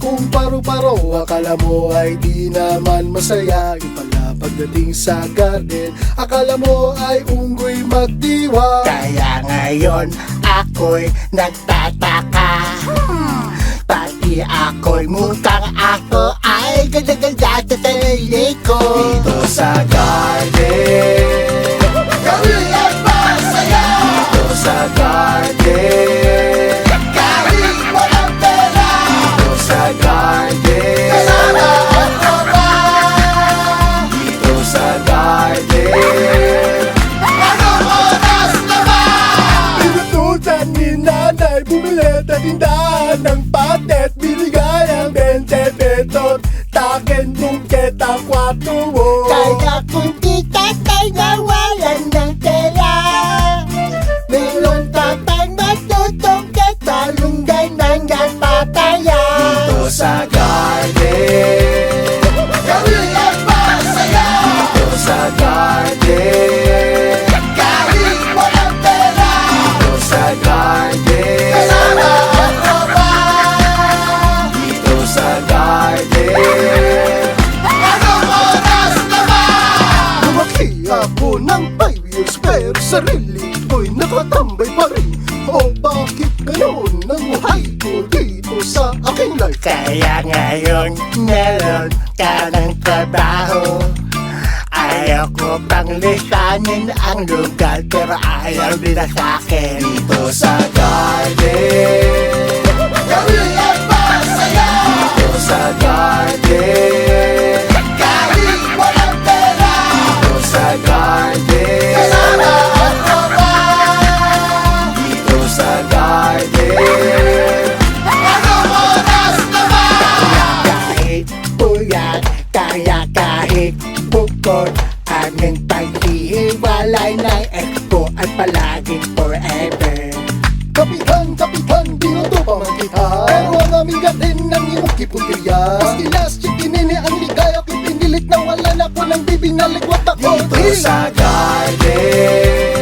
kung paro-paro, akala mo ay di naman masaya. Ipala pagdating sa garden, akala mo ay unggoy magdiwa. Kaya ngayon ako'y nagtataka, pati ako'y mukhang ako ay ganda-ganda sa sarili ko. Dito sa garden, Kami ang masaya. dito sa garden, Kahit walang pera, dito sa garden, kasama ang tropa. dito sa garden. Anong oras na ba? Pinutusan ni nanay bumili sa tindahan ng patet, binigay ang 20 pesos, takin mong kita 4 wo. Kaya kung di tatay nawalan ng pera, meron pa pang matutungkit, malunggay ng papaya. Dito sa garden, Kami ang masaya. dito sa garden, Kahit walang pera, dito sa garden, kasama ang tropa. dito sa garden. Anong oras na ba? Lumaki ako ng 5 years pero sarili ko'y nakatambay pa rin. O bakit ganon ang buhay ko dito sa aking life? Kaya ngayon meron ka ng trabaho. Ayaw ko pang lisanin ang lugar, pero ayaw nila sa'kin. Dito sa garden, Kami ang masaya. dito sa garden, Kahit walang pera, dito sa garden, kasama ang tropa. dito sa garden. Anong oras na ba? Kahit puyat, kaya kahit bukod, aming paghihiwalay ng ex ko at palaging forever. Kapitan, binuto pa man kita, pero ang aming gatin ng iyong kipuntiya. Maski last chick, inini ang ligaya, kipinilit na wala na ko ng bibig na ligwat ako. Dito sa garden,